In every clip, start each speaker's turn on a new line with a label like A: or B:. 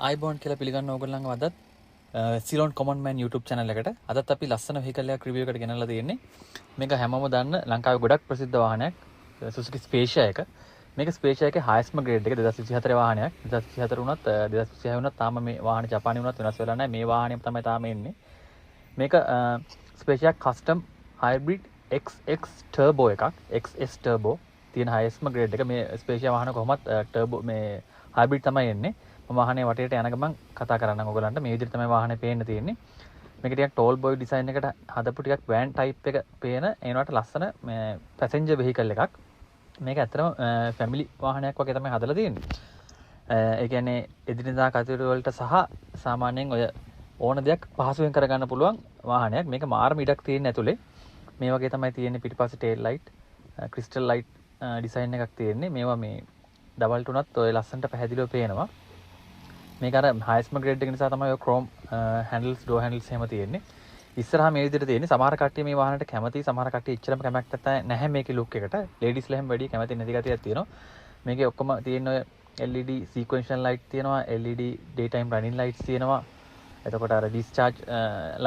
A: iBond කියලා පිළිගන්න ඕගොල්ලන්ව අදත් සිලොන් කොමන් මෑන් YouTube channel එකට අදත් අපි ලස්සන vehicle එකක් review එකකට ගෙනල්ලා තියෙන්නේ. මේක හැමෝම දන්න ලංකාවේ ගොඩක් ප්‍රසිද්ධ වාහනයක් Suzuki Spacia එක. මේක Spacia එකේ highest grade එක 2024 වාහනයක්. 2024 වුණත් 2026 වුණත් තාම මේ වාහනේ ජපානයේ වුණත් වෙනස් වෙලා නැහැ. මේ වාහනේම තමයි තාම එන්නේ. මේක Spacia custom hybrid XX turbo එකක්. XS turbo තියෙන highest grade එක. මේ Spacia වාහන කොහොමත් turbo මේ hybrid තමයි එන්නේ. වාහනේ වටේට යන ගමන් කතා කරන්න ඕගොල්ලන්ට මේ විදිහට තමයි වාහනේ පේන්න තියෙන්නේ. මේක ටිකක් ටෝල් බොයි ඩිසයින් එකට හදපු ටිකක් වෑන් ටයිප් එක පේන ඒනකට ලස්සන පැසෙන්ජර් වෙහිකල් එකක්. මේක ඇත්තටම ෆැමිලි වාහනයක් වගේ තමයි හදලා තියෙන්නේ. ඒ කියන්නේ එදිනෙදා කටයුතු වලට සහ සාමාන්‍යයෙන් ඔය ඕන දෙයක් පහසුවෙන් කරගන්න පුළුවන් වාහනයක්. මේක මාර්ම ඉඩක් තියෙන ඇතුලේ. මේ වගේ තමයි තියෙන්නේ පිටිපස්සේ tales light, crystal light design එකක් තියෙන්නේ. මේවා මේ ඩබල් ටුනත් ඔය ලස්සනට පැහැදිලිව පේනවා. මේක අර highest grade එක නිසා තමයි ඔය chrome handles door handles එහෙම තියෙන්නේ. ඉස්සරහා මේ විදිහට තියෙන්නේ. සමහර කට්ටිය මේ වාහනට කැමතියි, සමහර කට්ටිය එච්චරම කැමැත්තක් නැහැ මේකේ look එකට. ladies ලෙහෙම වැඩි කැමති නැති ගතියක් තියෙනවා. මේකේ ඔක්කොම තියෙන ඔය LED sequential light තියෙනවා, LED daytime running lights තියෙනවා. එතකොට අර discharge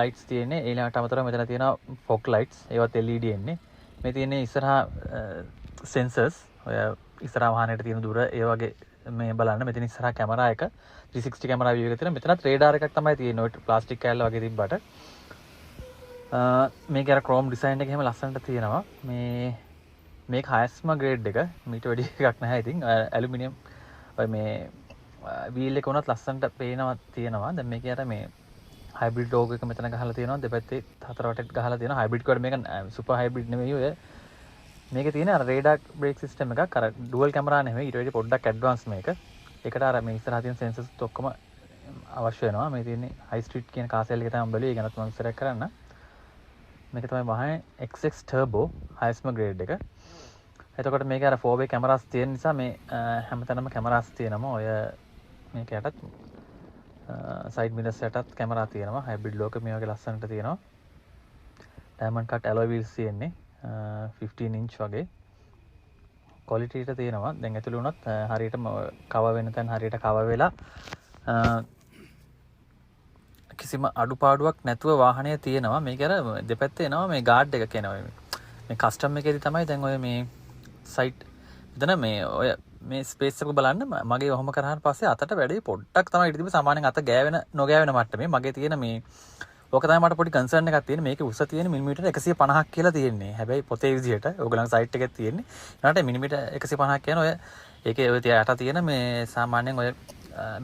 A: lights තියෙන්නේ. ඊළඟට අමතරව මෙතන තියෙනවා fog lights. ඒවත් LED එන්නේ. මේ තියෙන්නේ ඉස්සරහා sensors. ඔය ඉස්සරහා වාහනේට තියෙන දුර ඒ වගේ මේ බලන්න මෙතන ඉස්සරහා කැමරා එක 360 කැමරා view එක තියෙනවා. මෙතනත් රේඩාර් එකක් තමයි තියෙන්නේ. ඔය ප්ලාස්ටික් කෑල්ල වගේ තිබ්බට. මේක අර chrome design එක එහෙම ලස්සනට තියෙනවා. මේක highest grade එක. මීට වැඩි එකක් නැහැ ඉතින්. ඇලුමිනියම් ඔය මේ wheel එක උනත් ලස්සනට පේනවා තියෙනවා. දැන් මේකේ අර මේ hybrid logo එක මෙතන ගහලා තියෙනවා. දෙපැත්තේ හතර වටේට ගහලා තියෙනවා. hybrid කොට මේක super hybrid නෙමෙයි ඔය. මේකේ තියෙන අර radar brake system එකක් අර dual camera නෙමෙයි. ඊට වඩා පොඩ්ඩක් advance මේක. ඒකට අර මේ ඉස්සරහා තියෙන sensors ඔක්කොම අවශ්‍ය වෙනවා. මේ තියෙන්නේ high street කියන car sale එක තමයි මම බැලුවේ. ඒ ගැනත් මම ඉස්සරහ කරන්න. මේක තමයි වාහනේ XX turbo highest grade එක. එතකොට මේක අර 4-way cameras තියෙන නිසා මේ හැමතැනම cameras තියෙනවා. ඔය මේක යටත් side mirrors යටත් camera තියෙනවා. hybrid logo මේ වගේ ලස්සනට තියෙනවා. diamond cut alloy wheels තියෙන්නේ 15 inch වගේ. quality එක තියෙනවා. දැන් ඇතුළේ වුණත් හරියටම cover වෙන තැන හරියට cover වෙලා කිසිම අඩුපාඩුවක් නැතුව වාහනය තියෙනවා. මේක අර දෙපැත්තේ එනවා මේ guard එක කියනවා. මේ custom එකේදී තමයි දැන් ඔය මේ site එතන මේ ඔය මේ space එක බලන්න මගේ ඔහොම කරාන් පස්සේ අතට වැඩි පොඩ්ඩක් තමයි ඉතින් සාමාන්‍යයෙන් අත ගෑවෙන නොගෑවෙන මට්ටමේ මගේ තියෙන මේ ඕක තමයි මට පොඩි කන්සර්න් එකක් තියෙන්නේ. මේකේ උස තියෙන මිලිමීටර් 150ක් කියලා තියෙන්නේ. හැබැයි පොතේ විදිහට ඕගොල්ලන් සයිට් එකේ තියෙන්නේ. ඊළඟට මිලිමීටර් 150ක් කියන ඔය ඒකේ ඔය යට තියෙන මේ සාමාන්‍යයෙන් ඔය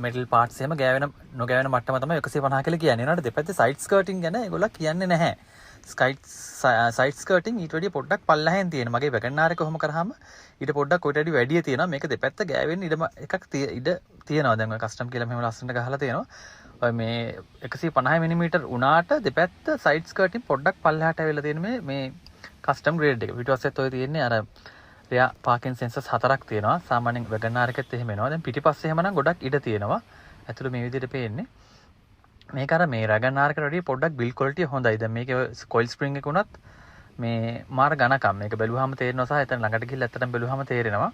A: මෙටල් පාර්ට්ස් එහෙම ගෑවෙන නොගෑවෙන මට්ටම තමයි 150 කියලා කියන්නේ. ඊළඟට දෙපැත්තේ සයිඩ් ස්කර්ටින් ගැන ඒගොල්ලෝ කියන්නේ නැහැ. සයිඩ් ස්කර්ටින් ඊට වැඩිය පොඩ්ඩක් පල්ලෙහෙන් තියෙන. මගේ වැගන්ආර් එක කොහොම කරාම ඊට පොඩ්ඩක් ඔයිට වැඩි වැඩිය තියෙනවා. මේක දෙපැත්ත ගෑවෙන්න එකක් ඉඩ තියෙනවා. දැන් ඔය කස්ටම් කියලා මෙහෙම ලස්සනට ගහලා තියෙනවා. ඔය මේ 150 මිලිමීටර් උනාට දෙපැත්ත සයිඩ් ස්කර්ටින් පොඩ්ඩක් පල්ලෙහාට ඇවිල්ලා තියෙන මේ කස්ටම් ග්‍රේඩ් එක. පිටිපස්සෙත් ඔය තියෙන්නේ අර rear parking sensors 4ක් තියෙනවා. සාමාන්‍යයෙන් වැගන්ආර් එකෙත් එහෙම එනවා. දැන් පිටිපස්සේ එහෙමනම් ගොඩක් ඉඩ තියෙනවා. ඇතුළේ මේ විදිහට පේන්නේ. මේක අර මේ වැගන්ආර් එකට වඩා පොඩ්ඩක් build quality හොඳයි. දැන් මේකේ coil spring එක උනත් මේ මාර ඝනකම්. මේක බැලුවාම තේරෙනවා සහ එතන ළඟට ගිහිල්ලා ඇත්තටම බැලුවාම තේරෙනවා.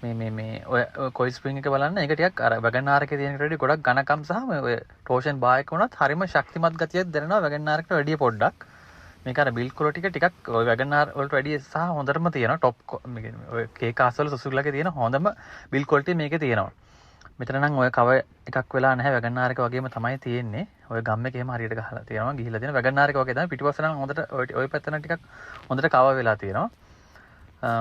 A: මේ ඔය coil spring එක බලන්න ඒක ටිකක් අර වැගන්ආර් එකේ තියෙන එකට වඩා ගොඩක් ඝනකම් සහ ඔය torsion bar එක උනත් හරිම ශක්තිමත් ගතියක් දැනෙනවා වැගන්ආර් එකට වැඩිය පොඩ්ඩක්. මේක අර build quality එක ටිකක් ඔය වැගන්ආර් වලට වැඩිය සහ හොඳටම තියෙනවා. top ඔය K cars වල සුසුකිලාගේ තියෙන හොඳම build quality මේකේ තියෙනවා. මෙතන නම් ඔය cover එකක් වෙලා නැහැ. වැගන්ආර් එක වගේම තමයි තියෙන්නේ. ඔය ගම් එකේ එහෙම හරියට ගහලා තියෙනවා. ගිහිල්ලා තියෙන වැගන්ආර් එක වගේ තමයි පිටිපස්ස නම් හොඳට ඔය පැත්තන ටිකක් හොඳට cover වෙලා තියෙනවා.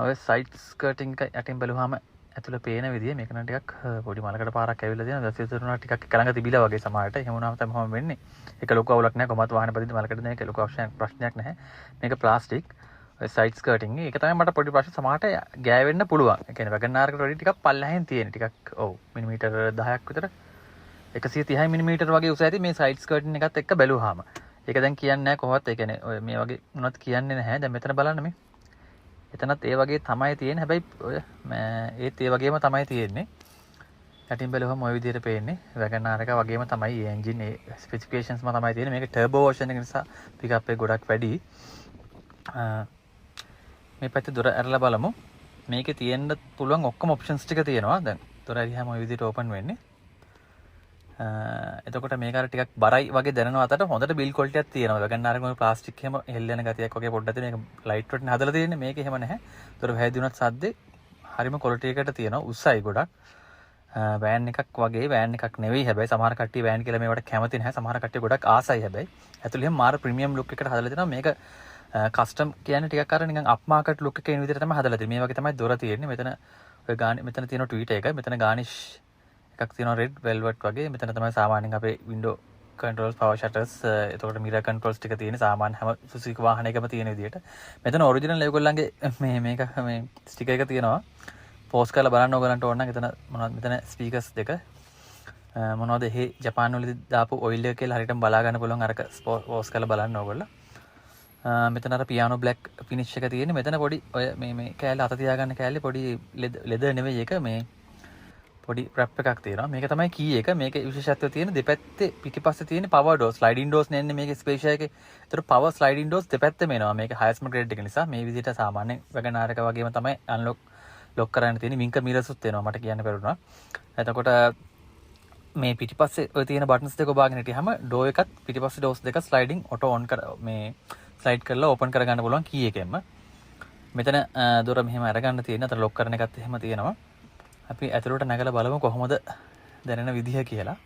A: ඔය side skirting එක යටින් බැලුවාම ඇතුළේ පේන විදිය මේක නම් ටිකක් පොඩි මලකට පාරක් ඇවිල්ලා තියෙනවා. දැන් සිතුරුණා ටිකක් එක ළඟ තිබිලා වගේ සමහරට. එහෙම වුණාම තමයි කොහොම වෙන්නේ. ඒක ලොකු අවුලක් නැහැ. කොහොමත් වාහනේ පදින්න මලකට දෙන එක ලොකු ප්‍රශ්නයක් නැහැ. මේක ප්ලාස්ටික්. ඔය සයිඩ් ස්කර්ටින් එක තමයි මට පොඩි ප්‍රශ්න සමහරට ගෑවෙන්න පුළුවන්. ඒ කියන්නේ වැගන්ආර් එකට වඩා ටිකක් පල්ලෙහෙන් තියෙන. ටිකක් ඔව් මිලිමීටර් 10ක් විතර 130 මිලිමීටර් වගේ උස ඇති මේ සයිඩ් ස්කර්ටින් එකත් එක්ක බැලුවාම. ඒක දැන් කියන්නේ නැහැ කොහොමත්. ඒ කියන්නේ ඔය මේ වගේ උනත් කියන්නේ නැහැ. දැන් මෙතන බලන්න මේ. එතනත් ඒ වගේ තමයි තියෙන්නේ. හැබැයි ඔය ඒත් ඒ වගේම තමයි තියෙන්නේ. යටින් බැලුවම ওই විදිහට පේන්නේ. වැගන්ආර් එක වගේම තමයි මේ එන්ජින් ඒ ස්පෙસિෆිකේෂන්ස්ම තමයි තියෙන්නේ. මේක ටර්බෝ වර්ෂන් එක නිසා පිකප් එක ගොඩක් වැඩි. මේ පැත්තේ දොර ඇරලා බලමු. මේකේ තියෙන්න පුළුවන් ඔක්කොම ඔප්ෂන්ස් ටික තියෙනවා. දැන් දොර ඇරියාම ওই විදිහට ඕපන් වෙන්නේ. එතකොට මේක අර ටිකක් බරයි වගේ දැනෙනවා අතට හොඳට බිල් ක්වොලිටි එකක් තියෙනවා. වැගන් ආරක මේ ප්ලාස්ටික් එහෙම හෙල්ලෙන ගතියක් වගේ පොඩ්ඩක් තියෙන මේක ලයිට් වෙට්නේ හදලා තියෙන්නේ. මේක එහෙම නැහැ. ඒතර වැහැදුනත් සද්දේ හරිම ක්වොලිටි එකකට තියෙනවා. උස්සයි ගොඩක්. වෑන් එකක් වගේ වෑන් එකක් නෙවෙයි හැබැයි සමහර කට්ටිය වෑන් කියලා මේවට කැමති නැහැ. සමහර කට්ටිය ගොඩක් ආසයි හැබැයි. ඇතුළේ මාර ප්‍රීමියම් ලුක් එකකට හදලා තියෙනවා. මේක කස්ටම් කියන්නේ ටිකක් අර නිකන් අප් මාකට් ලුක් එකේ විදිහට තමයි හදලා තියෙන්නේ. මේ වගේ තමයි දොර තියෙන්නේ. මෙතන ඔය ගානේ මෙතන තියෙන ට්වීටර් එක. මෙතන ගානිෂ් එකක් තියෙනවා රෙඩ් වෙල්වෙට් වගේ. මෙතන තමයි සාමාන්‍යයෙන් අපේ වින්ඩෝ කන්ට්‍රෝල්ස් පවර් ෂටර්ස් එතකොට මිරර් කන්ට්‍රෝල්ස් ටික තියෙන සාමාන්‍ය හැම සුසුකි වාහනයකම තියෙන විදිහට. මෙතන ඔරිජිනල් ඒගොල්ලන්ගේ මේක මේ ස්ටිකර් එක තියෙනවා. පෝස් කරලා බලන්න ඕගලන්ට ඕන නම් එතන මොනවද මෙතන ස්පීකර්ස් දෙක මොනවද එහි ජපාන් වලදී දාපු ඔයිල් එක කියලා හරියටම බලා ගන්න පුළුවන් අරක පෝස් කරලා බලන්න ඕගොල්ලෝ. මෙතන අර පියානෝ බ්ලැක් ෆිනිෂ් එක තියෙන්නේ. මෙතන පොඩි ඔය මේ කෑල්ල අත තියාගන්න කෑල්ලේ පොඩි ලෙදර් නෙවෙයි එක මේ පොඩි රැප් එකක් තියෙනවා. මේක තමයි කී එක. මේකේ විශේෂත්වය තියෙන දෙපැත්තේ පිටිපස්සේ තියෙන පවර් ඩෝස් ස්ලයිඩින් ඩෝස් නෙන්නේ මේකේ ස්පේෂියා එකේ. ඒතර පවර් ස්ලයිඩින් ඩෝස් දෙපැත්තෙම එනවා. මේක හයස්ම ග්‍රේඩ් එක නිසා මේ විදිහට සාමාන්‍ය වැගනාර් එක වගේම තමයි අන්ලොක් ලොක් කරන්න තියෙන වින්කර් මිරර්ස්ුත් එනවා මට කියන්න බැරුණා. එතකොට මේ පිටිපස්සේ ඔය තියෙන බටන්ස් දෙක ඔබාගෙන හිටියාම ඩෝ එකත් පිටිපස්සේ ඩෝස් දෙක ස්ලයිඩින් ඔටෝ ඔන් කර මේ ස්ලයිඩ් කරලා ඕපන් කරගන්න පුළුවන් කී එකෙන්ම. මෙතන දොර මෙහෙම අරගන්න තියෙන. අතන ලොක් කරන එකත් එහෙම තියෙනවා. අපි ඇතුළට නැගලා බලමු කොහොමද දැනෙන විදිහ කියලා.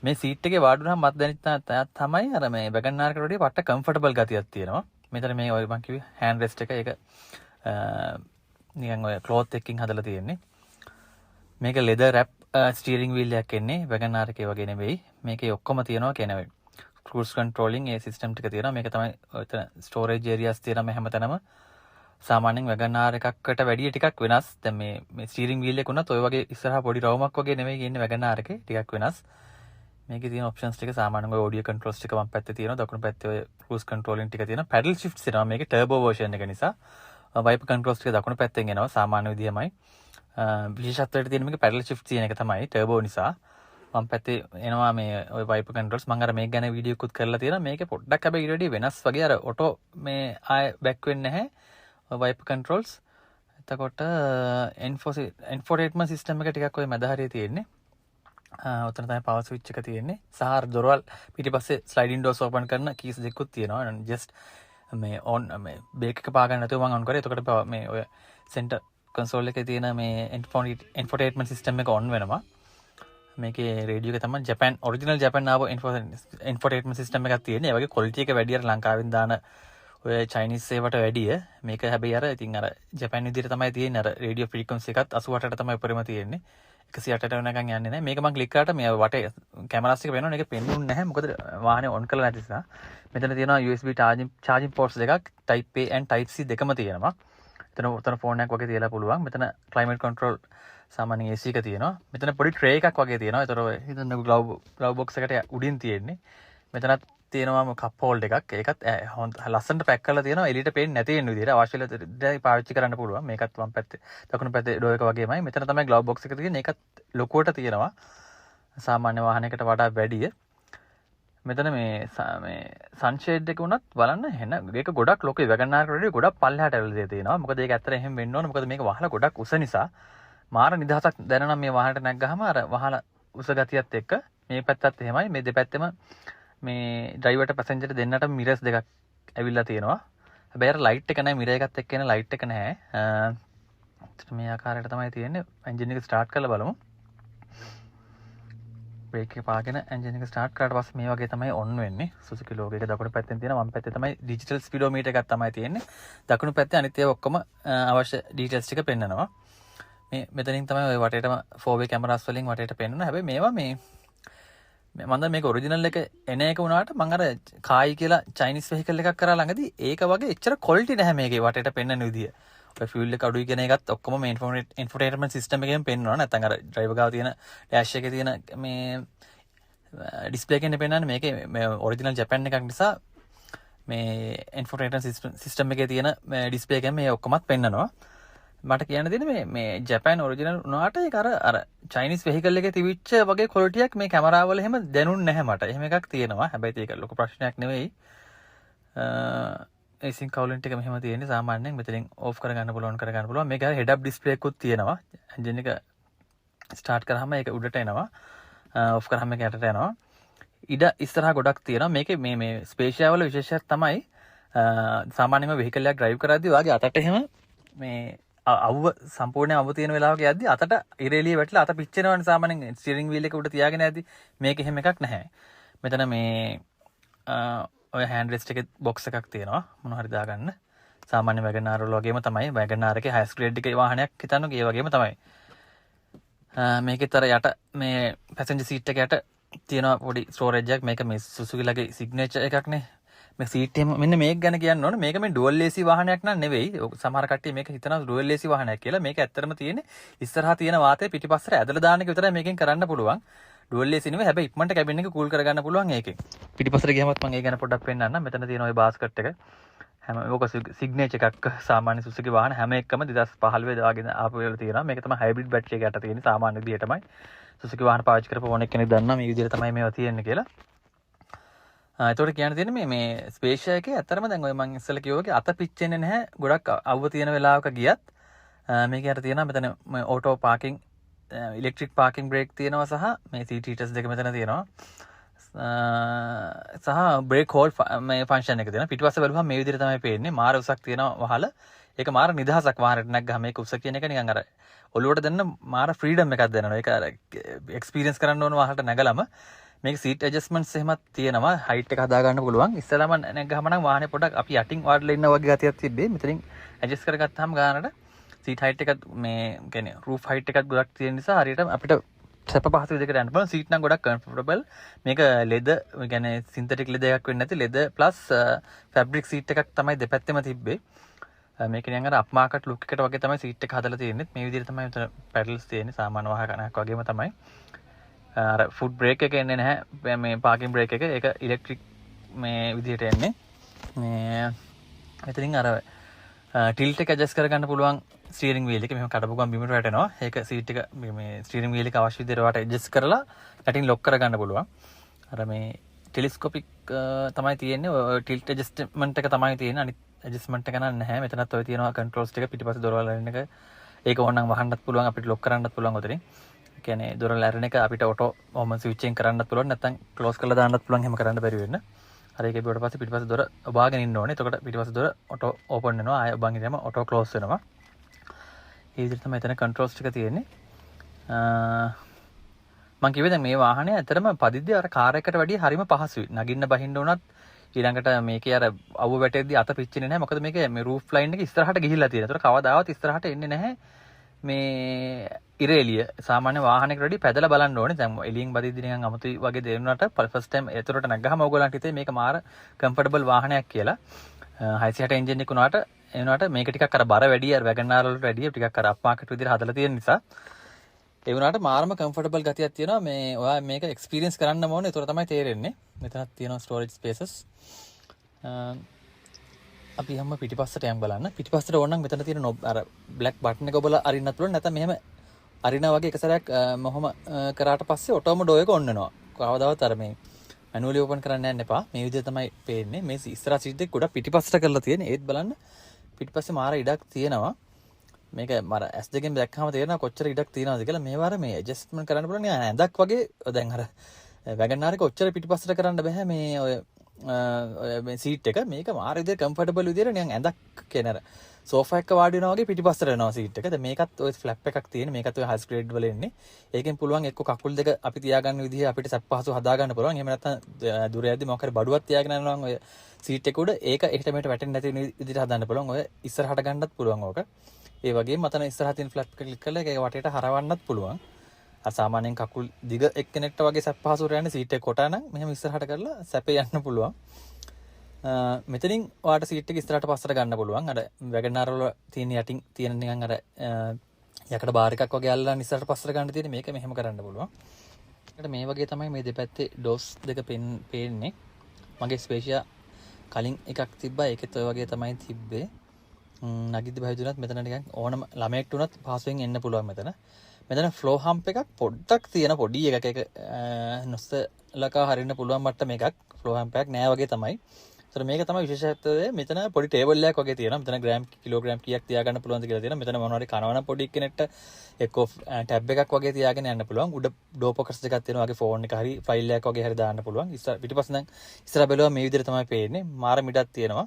A: මේ සීට් එකේ වාඩි වුණාම මත් දැනෙන්න තමයි අර මේ වැගන් ආර් එකට වඩා පට්ට කම්ෆර්ටබල් ගතියක් තියෙනවා. මෙතන මේ ඔය මං කිව්වේ හෑන්ඩ් රෙස්ට් එක ඒක නිකන් ඔය ක්ලෝත් එකකින් හදලා තියෙන්නේ. මේක ලෙදර් රැප් ස්ටියරින් වීල් එකක් එන්නේ වැගන් ආර් එකේ වගේ නෙවෙයි. මේකේ ඔක්කොම තියෙනවා කෙනවෙ. ක්‍රූස් කන්ට්‍රෝලින් ඒ සිස්ටම් ටික තියෙනවා. මේක තමයි ඔතන ස්ටෝරේජ් ඒරියාස් තියෙනවා හැමතැනම. සාමාන්‍යයෙන් වැගන් ආර් එකකට වැඩිය ටිකක් වෙනස්. දැන් මේ ස්ටියරින් වීල් එක උනත් ඔය වගේ ඉස්සරහා පොඩි රවුමක් වගේ නෙවෙයි ඉන්නේ වැගන් ආර් එකේ. ටිකක් වෙනස්. මේකේ තියෙන ඔප්ෂන්ස් ටික සාමාන්‍යයෙන් ඔය ඔඩියෝ කන්ට්‍රෝල්ස් ටික වම් පැත්තේ තියෙනවා. දකුණු පැත්තේ ඔය ක්‍රූස් කන්ට්‍රෝලින් ටික තියෙනවා. පැඩල් ෂිෆ්ට්ස් එනවා. මේකේ ටර්බෝ වර්ෂන් එක නිසා. වයිපර් කන්ට්‍රෝල්ස් ටික දකුණු පැත්තෙන් එනවා. සාමාන්‍ය විදියමයි. විශේෂත්වයට තියෙන මේක පැඩල් ෂිෆ්ට් තියෙන එක තමයි ටර්බෝ නිසා. වම් පැත්තේ එනවා මේ ඔය වයිපර් කන්ට්‍රෝල්ස්. මම අර මේක ගැන වීඩියෝ එකකුත් කරලා තියෙනවා. මේකේ පොඩ්ඩක් හැබැයි ඊට වඩා වෙනස් වගේ අර ඔටෝ මේ ආය බෑක් වෙන්නේ නැහැ. Wiper controls. එතකොට එන්ෆෝටේන්මන්ට් සිස්ටම් එක ටිකක් ඔය මැද හරිය තියෙන්නේ. ඔතන තමයි පවර් ස්විච් එක තියෙන්නේ. සහ දොරවල් පිටිපස්සේ ස්ලයිඩින් ඩෝර්ස් ඕපන් කරන කීස් දෙකකුත් තියෙනවා. ජස්ට් මේ ඔන් මේ බේක් එක පාගන්න නැතුව මම ඔන් කරේ. එතකොට මේ ඔය සෙන්ටර් කන්සෝල් එකේ තියෙන මේ එන්ෆෝටේන්මන්ට් සිස්ටම් එක ඔන් වෙනවා. මේකේ රේඩියෝ එක තමයි ජපාන් ඔරිජිනල් ජපාන් ආව එන්ෆෝටේන්මන්ට් සිස්ටම් එකක් තියෙන්නේ. ඒ වගේ ක්වොලිටි එක වැඩි අර ලංකාවෙන් දාන ඔය චයිනීස් ඒවට වැඩිය. මේක හැබැයි අර ඉතින් අර ජපාන් විදිහට තමයි තියෙන්නේ. අර රේඩියෝ ෆ්‍රීකවන්සි එකත් 88ට තමයි උඩරම තියෙන්නේ. 108ට වෙනකන් යන්නේ නැහැ. මේක මම ක්ලික් කරාට මේ වටේ කැමරාස් එක පේනවනේ. ඒක පෙන්නුන්නේ නැහැ. මොකද වාහනේ ඔන් කරලා නැති නිසා. මෙතන තියෙනවා USB charging ports දෙකක් type A and type C දෙකම තියෙනවා. එතන ෆෝන් එකක් වගේ තියලා පුළුවන්. මෙතන climate control සාමාන්‍ය AC එක තියෙනවා. මෙතන පොඩි tray එකක් වගේ තියෙනවා. ඒතර ඔය හිතන්න glove box එකට උඩින් තියෙන්නේ. මෙතනත් තියෙනවා කප් හෝල්ඩ් එකක්. ඒකත් ලස්සනට පැක් කරලා තියෙනවා. එළියට පේන්නේ නැති වෙන විදිහට අවශ්‍ය වෙලාවට පාවිච්චි කරන්න පුළුවන්. මේකත් වම් පැත්තේ දකුණු පැත්තේ ඩෝ එක වගේමයි. මෙතන තමයි glove box එක තියෙන්නේ. ඒකත් ලොකුවට තියෙනවා. සාමාන්‍ය වාහනයකට වඩා වැඩිය. මෙතන මේ සන්ෂේඩ් එක උනත් බලන්න එන මේක ගොඩක් ලොකුයි. වැගන් ආර් එකට ගොඩක් පල්ලෙහාට ඇවිල්ලා තියෙනවා. මොකද ඒක ඇත්තට එහෙම වෙන්න ඕන. මොකද මේක වහලා ගොඩක් උස නිසා මාර නිදහසක් දැනෙනවා මේ වාහනට නැග්ගහම අර වහලා උස ගතියත් එක්ක. මේ පැත්තත් එහෙමයි. මේ දෙපැත්තෙම මේ ඩ්‍රයිවර්ට පැසෙන්ජර් දෙන්නට මිරර්ස් දෙකක් ඇවිල්ලා තියෙනවා. හැබැයි අර ලයිට් එක නැහැ. මිරර් එකත් එක්ක එන ලයිට් එක නැහැ. මේ ආකාරයට තමයි තියෙන්නේ. එන්ජින් එක ස්ටාර්ට් කරලා බලමු. බ්‍රේක් එක පාගෙන එන්ජින් එක ස්ටාර්ට් කරාට පස්සේ මේ වගේ තමයි ඔන් වෙන්නේ. සුසුකි ලෝගෝ එක දකුණු පැත්තෙන් තියෙනවා. වම් පැත්තේ තමයි ඩිජිටල් ස්පීඩෝමීටර් එකක් තමයි තියෙන්නේ. දකුණු පැත්තේ අනිත් ඒවා ඔක්කොම අවශ්‍ය ඩීටේල්ස් ටික පෙන්නනවා. මේ මෙතනින් තමයි ඔය වටේටම 4way කැමරාස් වලින් වටේට පෙන්නනවා. හැබැයි මේවා මේ මම මේක ඔරිජිනල් එක එන එක වුණාට මම අර කායි කියලා චයිනීස් වෙහිකල් එකක් කරා ළඟදී ඒක වගේ එච්චර ක්වොලිටි නැහැ මේකේ වටේට පෙන්නන විදිය. ඔය ෆියුල් එක අඩුයි කියන එකත් ඔක්කොම මේ ඉන්ෆෝටේන්මන්ට් සිස්ටම් එකෙන් පෙන්නනවා. නැත්නම් අර ඩ්‍රයිවර් ගාව තියෙන ඩෑෂ් එකේ තියෙන මේ ඩිස්ප්ලේ එකෙන් පෙන්නන්නේ මේකේ මේ ඔරිජිනල් ජපාන් එකක් නිසා මේ ඉන්ෆෝටේන්මන්ට් සිස්ටම් එකේ තියෙන ඩිස්ප්ලේ එකෙන් මේ ඔක්කොමත් පෙන්නනවා. මට කියන්න දෙන්නේ මේ ජපාන් ඔරිජිනල් වුණාට ඒක අර චයිනීස් වෙහිකල් එකේ තිබිච්ච වගේ ක්වොලිටියක් මේ කැමරාවල එහෙම දැනුන්නේ නැහැ මට. එහෙම එකක් තියෙනවා. හැබැයි ඒක ලොකු ප්‍රශ්නයක් නෙවෙයි. ඒසින් කවුලන්ට් එක මෙහෙම තියෙන්නේ සාමාන්‍යයෙන් මෙතනින් ඕෆ් කරගන්න පුළුවන්. මේක හෙඩ් අප් ඩිස්ප්ලේ එකකුත් තියෙනවා. එන්ජින් එක ස්ටාර්ට් කරාම ඒක උඩට එනවා. ඔෆ් කරාම මේක යටට යනවා. ඉඩ ඉස්සරහා ගොඩක් තියෙනවා. මේකේ මේ ස්පේෂියා වල විශේෂයක් තමයි සාමාන්‍යයෙන්ම වෙහිකල් එකක් ඩ්‍රයිව් කරද්දී වාගේ අතට එහෙම මේ අවුව සම්පූර්ණයෙන් අවුව තියෙන වෙලාවක යද්දී අතට ඉරේලිය වැටලා අත පිච්චෙනවනේ සාමාන්‍යයෙන් ස්ටියරින් වීල් එක උඩ තියාගෙන යද්දී. මේක එහෙම එකක් නැහැ. මෙතන මේ ඔය හෑන්ඩ් රෙස්ට් එකේ බොක්ස් එකක් තියෙනවා මොන හරි දාගන්න. සාමාන්‍ය වැගනාර් වල වගේම තමයි වැගනාර් එකේ හයිස් ග්‍රේඩ් එකේ වාහනයක් හිතන්නකෝ ඒ වගේම තමයි. මේකෙත් අර යට මේ පැසෙන්ජර් සීට් එක යට තියෙනවා පොඩි ස්ටෝරේජ් එකක්. මේක මේ සුසුකිලගේ සිග්නේචර් එකක්නේ. මේ සීට් එක මෙන්න මේක ගැන කියන්න ඕන. මේක මේ ඩුවල් AC වාහනයක් නන් නෙවෙයි. සමහර කට්ටිය මේක හිතනවා ඩුවල් AC වාහනයක් කියලා. මේක ඇත්තටම තියෙන්නේ ඉස්සරහා තියෙන වාතය පිටිපස්සට ඇදලා දාන්න එක විතරයි මේකෙන් කරන්න පුළුවන්. ඩුවල් AC නෙවෙයි. හැබැයි ඉක්මනට කැබින් එක කූල් කරගන්න පුළුවන් ඒකෙන්. පිටිපස්සට ගියමත් මම ඒ ගැන පොඩ්ඩක් පෙන්නන්නම්. මෙතන තියෙන ওই බාස්කට් එක. හැම ඕක සිග්නේචර් එකක් සාමාන්‍ය සුසුකි වාහන හැම එකම 2015 දාගෙන ආපු වෙලාව තියෙනවා. මේක තමයි හයිබ්‍රිඩ් බැටරි එක යට තියෙන සාමාන්‍ය විදියටමයි. සුසුකි වාහන පාවිච්චි කරපු ඕනෙක් කෙනෙක් දන්නවා මේ විදියට තමයි මේවා තියෙන්නේ කියලා. ඒතකොට කියන්න තියෙන්නේ මේ ස්පේෂියා එකේ ඇත්තරම දැන් ඔය මම ඉස්සෙල්ලා කිව්වා වගේ අත පිච්චෙන්නේ නැහැ. ගොඩක් අවුව තියෙන වෙලාවක ගියත් මේක යට තියෙනවා මෙතන auto parking electric parking brake තියෙනවා සහ මේ සීට් හීටර්ස් දෙක මෙතන තියෙනවා. සහ බ්‍රේක් හෝල් මේ ෆන්ක්ෂන් එක තියෙනවා. පිටිපස්ස බලුවම මේ විදිහට තමයි පේන්නේ. මාර උසක් තියෙනවා වහල. ඒක මාර නිදහසක් වාහනට නැග්ගහම මේක උස කියන එක නිකන් අර ඔළුවට දෙන්න මාර ෆ්‍රීඩම් එකක් දෙනවා. ඒක අර එක්ස්පීරියන්ස් කරන්න ඕන වාහනට නැගලම මේක සීට් ඇඩ්ජස්ට්මන්ට්ස් එහෙමත් තියෙනවා. හයිට් එක හදා ගන්න පුළුවන්. ඉස්සෙල්ලාම නැග්ගහම නම් වාහනේ පොඩක් අපි යටින් වාඩිලා ඉන්න වගේ ගතියක් තිබ්බේ. මෙතනින් ඇඩ්ජස්ට් කරගත්තාම ගානට සීට් හයිට් එකත් මේ කියන්නේ රූෆ් හයිට් එකත් ගොඩක් තියෙන නිසා හරියට අපිට සැප පහසු විදිහකට යන්න පුළුවන්. සීට් නම් ගොඩක් කම්ෆර්ටබල්. මේක ලෙදර් කියන්නේ සින්තටික් ලෙදර් එකක් වෙන්නේ නැති ලෙදර් ප්ලස් ෆැබ්‍රික් සීට් එකක් තමයි දෙපැත්තෙම තිබ්බේ. මේක නිකන් අර අප් මාකට් ලුක් එකට වගේ තමයි සීට් එක හදලා තියෙන්නේ. මේ විදිහට තමයි මෙතන පැඩල්ස් තියෙන්නේ. සාමාන්‍ය වාහනයක් වගේම තමයි. අර ෆුට් බ්‍රේක් එක එන්නේ නැහැ. මේ පාකින් බ්‍රේක් එක ඒක ඉලෙක්ට්‍රික් මේ විදිහට එන්නේ. මේ එතනින් අර ටිල්ට් එක ඇඩ්ජස්ට් කරගන්න පුළුවන් ස්ටියරින් වීල් එක මෙහෙම කඩපු ගමන් බිමට වැටෙනවා. ඒක සීට් එක මේ ස්ටියරින් වීල් එක අවශ්‍ය විදිහට වට ඇඩ්ජස්ට් කරලා යටින් ලොක් කරගන්න පුළුවන්. අර මේ ටෙලිස්කෝපික් තමයි තියෙන්නේ. ඔය ටිල්ට් ඇඩ්ජස්ට්මන්ට් එක තමයි තියෙන්නේ. අනිත් ඇඩ්ජස්ට්මන්ට් එක නෑ නැහැ. මෙතනත් ඔය තියෙනවා කන්ට්‍රෝල්ස් ටික පිටිපස්සේ දොරවල් අරින එක. ඒක ඕනනම් වහන්නත් පුළුවන් අපිට ලොක් කරන්නත් පුළුවන් උතරින්. ඒ කියන්නේ දොරවල් අරින එක අපිට ඔටෝ ඔහම ස්විච් එකෙන් කරන්නත් පුළුවන්. නැත්නම් ක්ලෝස් කරලා දාන්නත් පුළුවන්. එහෙම කරන්න බැරි වෙන්න. හරි ඒක බිවට පස්සේ පිටිපස්සේ දොර ඔබාගෙන ඉන්න ඕනේ. එතකොට පිටිපස්සේ දොර ඔටෝ ඕපන් වෙනවා. ආය ඔබන් ඉඳීම ඔටෝ ක්ලෝස් වෙනවා. ඒ විදිහට තමයි එතන කන්ට්‍රෝල්ස් ටික තියෙන්නේ. මම කිව්වේ දැන් මේ වාහනේ ඇත්තටම පදිද්දී අර කාර් එකට වැඩිය හරිම පහසුයි. නගින්න බහින්න උනත් ඊළඟට මේකේ අර අවුව වැටෙද්දී අත පිච්චෙන්නේ නැහැ. මොකද මේකේ මේ රූෆ් ලයින් එක ඉස්සරහට ගිහිල්ලා තියෙනවා. ඒතර කවදාවත් ඉස්සරහට එන්නේ නැහැ මේ ඉර එළිය. සාමාන්‍ය වාහනයකට වැඩිය පැදලා බලන්න ඕනේ. දැන් එළියෙන් බදිද්දී නිකන් අමුතුයි වගේ දෙන්නුනට ෆස්ට් ටයිම් ඒතරට නැග්ගහම ඕගොල්ලන්ට හිතේ මේක මාර කම්ෆර්ටබල් වාහනයක් කියලා. 660 එන්ජින් එක උනාට ඒ වුණාට මේක ටිකක් අර බර වැඩි අර වැගනාර් වලට වැඩිය ටිකක් අර අප් මාකට් විදිහට හදලා තියෙන නිසා ඒ වුණාට මාරම කම්ෆර්ටබල් ගතියක් තියෙනවා. මේ ඔයා මේක එක්ස්පීරියන්ස් කරන්න ඕනේ. ඒතර තමයි තේරෙන්නේ. මෙතනත් තියෙනවා ස්ටෝරේජ් ස්පේසස්. අපි හැම පිටිපස්සට යම් බලන්න. පිටිපස්සට ඕනනම් මෙතන තියෙන නොබ් අර බ්ලැක් බටන් එක ඔබලා අරින්නත් පුළුවන්. නැත්නම් මෙහෙම අරිනා වගේ එක සැරයක් මොහොම කරාට පස්සේ ඔටෝම ඩෝ එක ඔන් වෙනවා. කවදාවත් අර මේ මැනුවලි ඕපන් කරන්න යන්න එපා. මේ විදිහට තමයි පේන්නේ. මේ ඉස්සරහ සීට් එක ගොඩක් පිටිපස්සට කරලා තියෙන්නේ. ඒත් බලන්න පිටිපස්සේ මාර ඉඩක් තියෙනවා. මේක මර S2 ගෙන් දැක්කම තේරෙනවා කොච්චර ඉඩක් තියෙනවද කියලා. මේ වාර මේ ඇඩ්ජස්ට්මන්ට් කරන්න පුළුවන් නිකන් ඇඳක් වගේ. දැන් අර වැගනාර් එක ඔච්චර පිටිපස්සට කරන්න බෑ මේ ඔය මේ සීට් එක. මේක මාර විදිහට කම්ෆර්ටබල් විදිහට නිකන් ඇඳක් කියන අර සෝෆා එක වාඩි වෙනවා වගේ පිටිපස්සට යනවා සීට් එක. දැන් මේකත් ඔය ෆ්ලැප් එකක් තියෙන. මේකත් ඔය හයි ග්‍රේඩ් වල එන්නේ. ඒකෙන් පුළුවන් එක්ක කකුල් දෙක අපි තියාගන්න විදිහ අපිට සැප පහසු හදා ගන්න පුළුවන්. එහෙම නැත්නම් දුර යද්දි මොකක් හරි බඩුවක් තියාගෙන යනවා නම් ඔය සීට් එක උඩ ඒක එහෙට මෙහෙට වැටෙන්නේ නැති විදිහට හදන්න පුළුවන්. ඔය ඉස්සරහට ගන්නත් පුළුවන් ඕක. ඒ වගේම මතන ඉස්සරහ තියෙන ෆ්ලැප් එක ක්ලික් කරලා ඒක වටේට හරවන්නත් පුළුවන්. අර සාමාන්‍යයෙන් කකුල් දිග එක්කෙනෙක්ට වගේ සැප පහසුවට යන්නේ සීට් එක කොටා නම් මෙහෙම ඉස්සරහට කරලා සැපේ යන්න පුළුවන්. මෙතනින් ඔයාට සීට් එක ඉස්සරහට පස්සට ගන්න පුළුවන්. අර වැගනාර් වල තියෙන යටින් තියෙන නිකන් අර යකඩ බාර් එකක් වගේ අල්ලලා ඉස්සරහට පස්සට ගන්න තියෙන මේක මෙහෙම කරන්න පුළුවන්. ඒකට මේ වගේ තමයි මේ දෙපැත්තේ ඩෝස් දෙක පේන්නේ. මගේ ස්පේෂියා කලින් එකක් තිබ්බා. ඒකෙත් ඔය වගේ තමයි තිබ්බේ. නගිද්දි බහිදුනත් මෙතන නිකන් ඕනම ළමයෙක්ට උනත් පහසුවෙන් එන්න පුළුවන් මෙතන. මෙතන ෆ්ලෝ හම්ප් එකක් පොඩ්ඩක් තියෙන පොඩි එකක ඒක නොස්සලකා හරින්න පුළුවන් මට්ටම එකක්. ෆ්ලෝ හම්ප් එකක් නෑ වගේ තමයි. ඒතර මේක තමයි විශේෂත්වය. මෙතන පොඩි ටේබල් එකක් වගේ තියෙනවා. මෙතන ග්‍රෑම් කිලෝග්‍රෑම් කීයක් තියාගන්න පුළුවන්ද කියලා තියෙනවා. මෙතන මොනවා හරි කනවනම් පොඩි කෙනෙක්ට එක්ක ටැබ් එකක් වගේ තියාගෙන යන්න පුළුවන්. උඩ ඩෝ පොකට්ස් දෙකක් තියෙනවා. වගේ ෆෝන් එක හරි ෆයිල් එකක් වගේ හරි දාන්න පුළුවන්. පිටිපස්ස දැන් ඉස්සර බැලුවා මේ විදිහට තමයි පේන්නේ. මාර මිඩක් තියෙනවා.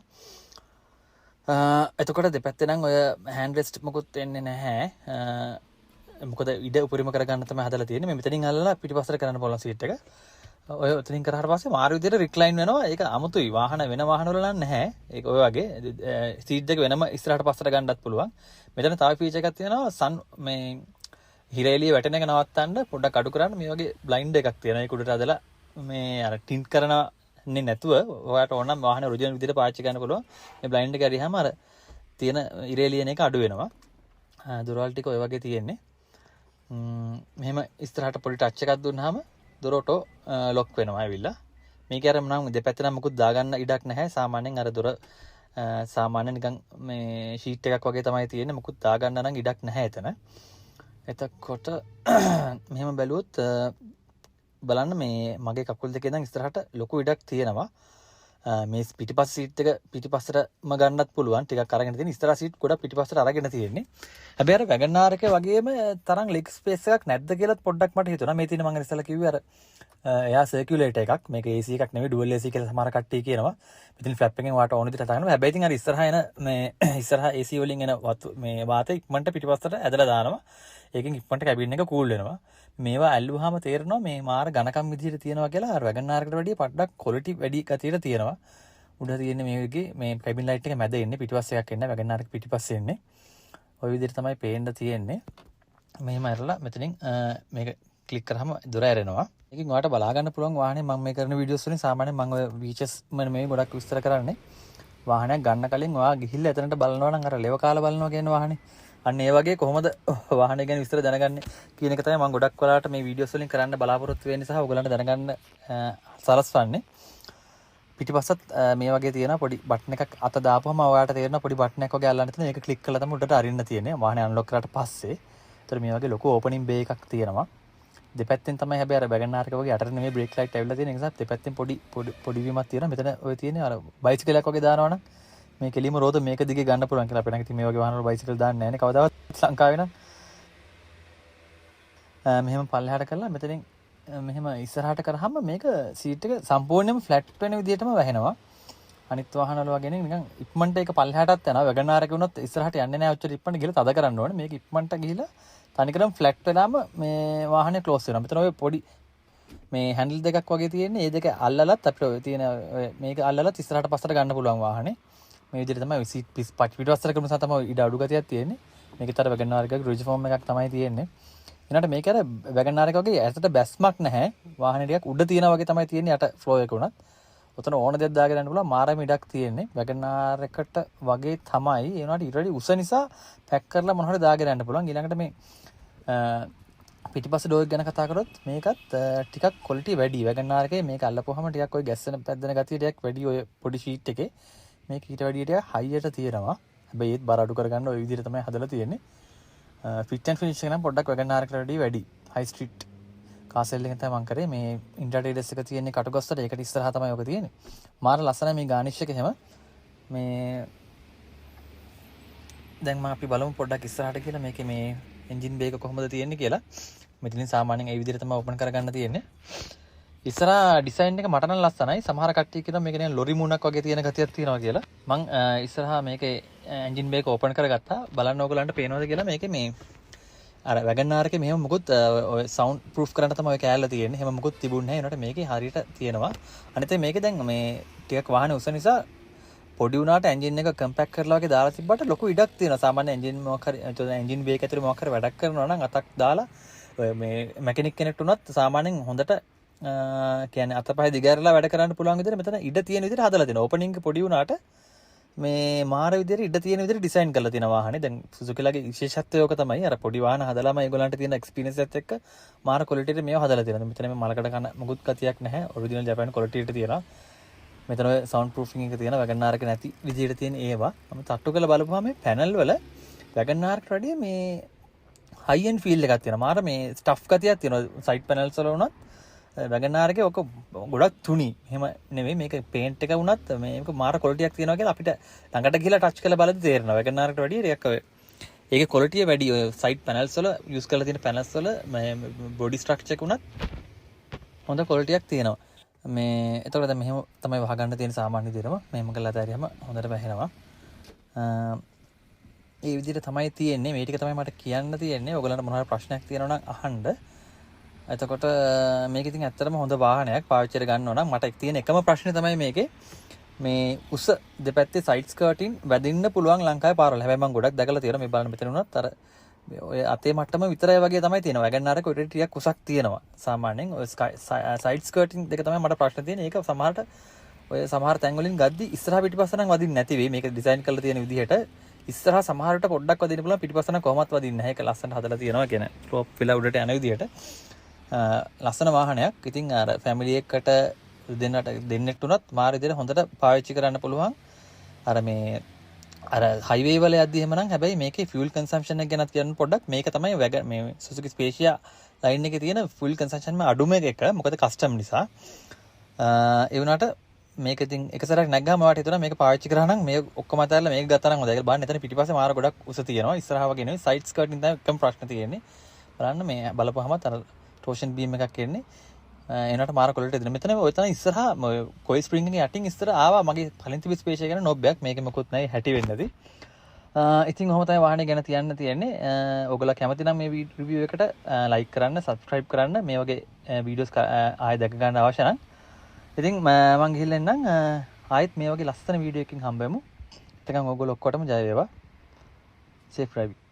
A: එතකොට දෙපැත්තේ නම් ඔය හෑන්ඩ් රෙස්ට් මොකුත් එන්නේ නැහැ. මොකද ඉඩ උපරිම කරගන්න තමයි හදලා තියෙන්නේ. මේ මෙතනින් අල්ලලා පිටිපස්සට කරන්න පුළුවන් සීට් එක. ඔය උතනින් කරාට පස්සේ මාරු විදිහට රික්ලයින් වෙනවා. ඒක අමුතුයි. වාහන වෙන වාහන වල නම් නැහැ. ඒක ඔය වගේ සීට් එක වෙනම ඉස්සරහට පස්සට ගන්නත් පුළුවන්. මෙතන තව ෆීචර් එකක් තියෙනවා. සන් මේ හිර එළිය වැටෙන එක නවත්තන්න පොඩ්ඩක් අඩු කරන්න මේ වගේ බ්ලයින්ඩ් එකක් තියෙනවා. ඒක උඩට අදලා මේ අර ටින්ට් කරනන්නේ නැතුව ඔයාලට ඕන නම් වාහනේ ඔරිජිනල් විදිහට පාවිච්චි කරන්න පුළුවන්. මේ බ්ලයින්ඩ් එක ඇරියාම අර තියෙන හිර එළියන එක අඩු වෙනවා. දොරවල් ටික ඔය වගේ තියෙන්නේ. මෙහෙම ඉස්සරහට පොඩි ටච් එකක් දුන්නාම දොරටෝ ලොක් වෙනවා ඇවිල්ලා. මේක අර නම් දෙපැත්තේ නම් මුකුත් දාගන්න ඉඩක් නැහැ. සාමාන්‍යයෙන් අර දොර සාමාන්‍ය නිකන් මේ ෂීට් එකක් වගේ තමයි තියෙන්නේ. මුකුත් දාගන්න නම් ඉඩක් නැහැ එතන. එතකොට මෙහෙම බැලුවොත් බලන්න මේ මගේ කකුල් දෙකේ ඉඳන් ඉස්සරහට ලොකු ඉඩක් තියෙනවා. මේ පිටිපස්ස සීට් එක පිටිපස්සටම ගන්නත් පුළුවන්. ටිකක් අරගෙන තියෙන ඉස්සරහ සීට් ගොඩක් පිටිපස්සට අරගෙන තියෙන්නේ. හැබැයි අර වැගනාර් එකේ වගේම තරම් ලෙග් ස්පේස් එකක් නැද්ද කියලාත් පොඩ්ඩක් මට හිතුණා. මේ තියෙන මම ඉස්සෙල්ලා කිව්වේ අර එයා සර්කියුලේටර් එකක්. මේක AC එකක් නෙවෙයි ඩුවල් AC කියලා සමහර කට්ටිය කියනවා. මෙතන ෆ්ලැප් එකෙන් වාට ඕන විදිහට දානවා. හැබැයි ඉතින් අර ඉස්සරහා එන මේ ඉස්සරහා AC වලින් එන මේ වාතය ඉක්මනට පිටිපස්සට ඇදලා දානවා. ඒකෙන් ඉක්මනට කැබින් එක කූල් වෙනවා. මේවා ඇල්ලුවාම තේරෙනවා මේ මාර ඝනකම් විදිහට තියෙනවා කියලා. අර වැගනාර් එකට වැඩිය පොඩ්ඩක් ක්වොලිටි වැඩි ගතියට තියෙනවා. උඩ තියෙන්නේ මේ වගේ මේ කැබින් ලයිට් එක මැද එන්නේ පිටිපස්සේ එකක් එන්නේ වැගනාර් එක පිටිපස්සේ එන්නේ. ওই විදිහට තමයි පේන්න තියෙන්නේ. මෙහෙම ඇරලා මෙතනින් මේක ක්ලික් කරාම දොර ඇරෙනවා. ඒකෙන් ඔයාලට බලා ගන්න පුළුවන් වාහනේ මම මේ කරන වීඩියෝස් වලින් සාමාන්‍යයෙන් මම ඔය ෆීචර්ස් මම මේ ගොඩක් විස්තර කරන්නේ. වාහනයක් ගන්න කලින් ඔයා ගිහිල්ලා එතනට බලනවා නම් අර ලෙව කාලා බලනවා කියන වාහනේ. අන්න ඒ වගේ කොහොමද වාහනේ ගැන විස්තර දැනගන්නේ කියන එක තමයි මම ගොඩක් වෙලාවට මේ වීඩියෝස් වලින් කරන්න බලාපොරොත්තු වෙන්නේ සහ ඔයගලන්ට දැනගන්න සලස්වන්නේ. පිටිපස්සත් මේ වගේ තියෙන පොඩි බටන් එකක් අත දාපුවම ඔයාලට තේරෙන පොඩි බටන් එකක් වගේ අල්ලන්න තියෙන. ඒක ක්ලික් කළා තමයි උඩට අරින්න තියෙන්නේ. වාහනේ අන්ලොක් කරාට පස්සේ. ඒතර මේ වගේ ලොකු ඕපනින් බේ එකක් තියෙනවා. දෙපැත්තෙන් තමයි හැබැයි අර වැගනාර් එක වගේ යටට නෙමෙයි බ්‍රේක් ලයිට් ඇවිල්ලා තියෙන නිසා දෙපැත්තෙන් පොඩි වීමක් තියෙනවා. මෙතන ඔය තියෙන්නේ අර බයිසිකලයක් වගේ දානවනම් මේ කෙලිම රෝද මේක දිගේ ගන්න පුළුවන් කියලා. අපේ නම් ඉතින් මේ වගේ වාහන වල බයිසිකල් දාන්නේ නැහැ නේ කවදාවත් ලංකාවේ නම්. මෙහෙම පල්ලෙහාට කරලා මෙතනින් මෙහෙම ඉස්සරහට කරාම මේක සීට් එක සම්පූර්ණයෙන්ම ෆ්ලැට් වෙන විදිහටම වැහෙනවා. අනිත් වාහන වල වගේ නිකන් ඉක්මනට ඒක පල්ලෙහාටත් යනවා. වැගනාර් එක වුණත් ඉස්සරහට යන්නේ නැහැ. ඔච්චර ඉක්මනට ගිහලා තද කරන්න ඕනේ. මේක ඉක්මනට ගිහලා තනිකරම ෆ්ලැට් වෙලාම මේ වාහනේ ක්ලෝස් වෙනවා. මෙතන ඔය පොඩි මේ හැන්ඩල් දෙකක් වගේ තියෙන්නේ. මේ දෙක අල්ලලත් අපිට ඔය තියෙන මේක අල්ලලත් ඉස්සරහට පස්සට ගන්න පුළුවන් වාහනේ. මේ විදිහට තමයි සීට් පිටවස්සට කරන නිසා තමයි ඉඩ අඩු ගතියක් තියෙන්නේ. මේකතර වැගනාර් එකක රිජ් ෆෝම් එකක් තමයි තියෙන්නේ. ඊනට මේක අර වැගනාර් එක වගේ ඇසට බැස්මක් නැහැ. වාහනේ ටිකක් උඩ තියෙනා වගේ තමයි තියෙන්නේ යට ෆ්ලෝ එක උනත්. ඔතන ඕන දෙයක් දාගෙන යන්න පුළුවන්. මාරම ඉඩක් තියෙන්නේ. වැගනාර් එකට වගේ තමයි. ඒ වුණාට ඊට වඩා උස නිසා පැක් කරලා මොන හරි දාගෙන යන්න පුළුවන්. ඊළඟට මේ පිටිපස්ස ඩෝර් එක ගැන කතා කරොත් මේකත් ටිකක් ක්වොලිටි වැඩි. වැගනාර් එකේ මේක අල්ලපුවාම ටිකක් ඔය ගැස්සෙන පැද්දෙන ගතිය ටිකක් වැඩි ඔය පොඩි ෂීට් එකේ. මේක ඊට වැඩිය ටිකක් හයියට තියෙනවා. හැබැයි ඒත් බර අඩු කරගන්න ඔය විදිහට තමයි හදලා තියෙන්නේ. ෆිට් ඇන්ඩ් ෆිනිෂ් එක නම් පොඩ්ඩක් වැගනාර් එකට වැඩිය වැඩි. හයි ස්ට්‍රීට් කාර් සෙල් එකෙන් තමයි මම කරේ. මේ ඉන්ටර්ටේඩස් එක තියෙන්නේ කටුගස්සට. ඒකට ඉස්සරහා තමයි ඔක තියෙන්නේ. මාර ලස්සනයි මේ ගානිෂ් එක එහෙම. මේ දැන් මම අපි බලමු පොඩ්ඩක් ඉස්සරහට කියලා මේකේ මේ එන්ජින් බේ එක කොහොමද තියෙන්නේ කියලා. මෙතනින් සාමාන්‍යයෙන් ඒ විදිහට තමයි ඕපන් කරගන්න තියෙන්නේ. ඉස්සරහා ඩිසයින් එක මට නම් ලස්සනයි. සමහර කට්ටිය කියනවා මේක නිකන් ලොරි මූණක් වගේ තියෙන ගතියක් තියෙනවා කියලා. මං ඉස්සරහා මේකේ එන්ජින් බේ එක ඕපන් කරගත්තා. බලන්න ඕගලන්ට පේනවද කියලා. මේකේ මේ අර වැගනාර් එකේ මෙහෙම මොකුත් ඔය සවුන්ඩ් ප්‍රූෆ් කරන්න තමයි ඔය කෑල්ල තියෙන්නේ. එහෙම මොකුත් තිබුණේ නැහැ. ඒනට මේකේ හරියට තියෙනවා. අනිත් මේකේ දැන් මේ ටිකක් වාහනේ උස නිසා පොඩි වුණාට එන්ජින් එක කම්පැක්ට් කරලා වගේ දාලා තිබ්බට ලොකු ඉඩක් තියෙනවා. සාමාන්‍ය එන්ජින් මොකක් හරි එන්ජින් බේක් ඇතුලේ මොකක් හරි වැඩක් කරනවා නම් අතක් දාලා ඔය මේ මැකැනික් කෙනෙක්ට උනත් සාමාන්‍යයෙන් හොඳට කියන්නේ අතපය දිගහැරලා වැඩ කරන්න පුළුවන් විදිහට මෙතන ඉඩ තියෙන විදිහට හදලා තියෙනවා. ඕපනින් එක පොඩි වුණාට මේ මාර විදිහට ඉඩ තියෙන විදිහට ඩිසයින් කරලා තියෙන වාහනේ. දැන් සුසුකිලාගේ විශේෂත්වය ඔක තමයි. අර පොඩි වාහන හදලාම ඒගොල්ලන්ට තියෙන එක්ස්පීරියන්ස් එකත් එක්ක මාර ක්වොලිටියට මේව හදලා තියෙනවා. මෙතන මේ මලකඩ කන මුකුත් ගතියක් නැහැ. ඔරිජිනල් ජපාන් ක්වොලිටියට තියෙනවා. මෙතන ඔය සවුන්ඩ් ප්‍රූෆින් එක තියෙනවා. වැගනාර් එක නැති විදිහට තියෙන ඒවා. මම තට්ටු කරලා බලපුවාම මේ පැනල් වල වැගනාර්ට වැඩිය මේ හයි එන්ඩ් ෆීල් එකක් තියෙනවා. මාර මේ ස්ටෆ් ගතියක් තියෙනවා. සයිඩ් පැනල්ස් වල උනත් වැගනාර එකේ ඔක ගොඩක් තුනි. එහෙම නෙවෙයි මේක පේන්ට් එක වුණත් මේක මාර ක්වොලිටියක් තියෙනවා කියලා අපිට ළඟට ගිහලා ටච් කරලා බලද්දි තේරෙනවා. වැගනාරකට වැඩිය ටිකක් ඒකේ ක්වොලිටිය වැඩි. ඔය සයිඩ් පැනල්ස් වල යූස් කරලා තියෙන පැනල්ස් වල බොඩි ස්ට්‍රක්චර් එක උනත් හොඳ ක්වොලිටියක් තියෙනවා. මේ එතකොට දැන් මෙහෙම තමයි වහගන්න තියෙන සාමාන්‍ය විදිහටම මෙහෙම කරලා අතහැරියම හොඳට වැහෙනවා. ඒ විදිහට තමයි තියෙන්නේ. මේ ටික තමයි මට කියන්න තියෙන්නේ. ඔයගලන්ට මොනවා ප්‍රශ්නයක් තියෙනවා නම් අහන්න. එතකොට මේක ඉතින් ඇත්තටම හොඳ වාහනයක් පාවිච්චියට ගන්නවා නම් මට තියෙන එකම ප්‍රශ්නේ තමයි මේකේ මේ උස දෙපැත්තේ සයිඩ් ස්කර්ටින් වැදින්න පුළුවන් ලංකාවේ පාරවල. හැබැයි මම ගොඩක් දැකලා තියෙනවා මේ බලන්න මෙතන උනත් අර ඔය අතේ මට්ටම විතරයි වගේ තමයි තියෙනවා. වැගන්නාර එක උඩට ටිකක් උසක් තියෙනවා. සාමාන්‍යයෙන් ඔය සයිඩ් ස්කර්ටින් දෙක තමයි මට ප්‍රශ්න තියෙන්නේ. ඒක සමහරට ඔය සමහර තැන් වලින් ගද්දි ඉස්සරහා පිටිපස්ස නම් වදින්නේ නැති වෙයි. මේක ඩිසයින් කරලා තියෙන විදිහට ඉස්සරහා සමහරට පොඩ්ඩක් වදින්න පුළුවන්, පිටිපස්ස නම් කොහොමවත් වදින්නේ නැහැ. ඒක ලස්සනට හදලා තියෙනවා කියන ටොප් විලා උඩට යන විදිහට. ලස්සන වාහනයක්. ඉතින් අර ෆැමිලි එකකට දෙන්නෙක් තුනත් මාර විදිහට හොඳට පාවිච්චි කරන්න පුළුවන්. අර මේ අර හයිවේ වල යද්දි එහෙම නම් හැබැයි මේකේ ෆියුල් කන්සම්ප්ෂන් එක ගැනත් කියන්න පොඩ්ඩක්. මේක තමයි මේ Suzuki Spezia ලයින් එකේ තියෙන ෆියුල් කන්සම්ප්ෂන් අඩුම එක. මොකද කස්ටම් නිසා. ඒ වුණාට මේක ඉතින් එක සැරයක් නැග්ගාම මට හිතුණා මේක පාවිච්චි කරා නම් මේ ඔක්කොම අතහැරලා මේක ගත්තා නම් හොඳයි කියලා. බලන්න එතන පිටිපස්සේ මාර ගොඩක් උස තියෙනවා. ඉස්සරහා වගේ නෙවෙයි සයිඩ් ස්කර්ටින් තමයි එකම ප්‍රශ්න තියෙන්නේ. බලන්න මේ බලපුවාම අර ටෝෂන් බීම් එකක් එන්නේ. එනට මාර කොලට දෙන මෙතන ඔය තන ඉස්සරහා කොයි ස්ප්‍රින්ග් එකේ යටින් ඉස්සර ආවා මගේ පලින් තිබි ස්පේෂිය ගැන නොබ්බයක්. මේක මොකුත් නැහැ හැටි වෙන්නේ නැති. ඉතින් ඔහොම තමයි වාහනේ ගැන තියන්න තියෙන්නේ. ඔයගොල්ලෝ කැමති නම් මේ රිවිව් එකට ලයික් කරන්න, සබ්ස්ක්‍රයිබ් කරන්න. මේ වගේ වීඩියෝස් ආයෙ දැක ගන්න අවශ්‍ය නම්. ඉතින් මම ගිහිල්ලා එන්නම්. ආයෙත් මේ වගේ ලස්සන වීඩියෝ එකකින් හම්බෙමු. එතකන් ඔයගොල්ලෝ ඔක්කොටම ජය වේවා. Safe driving.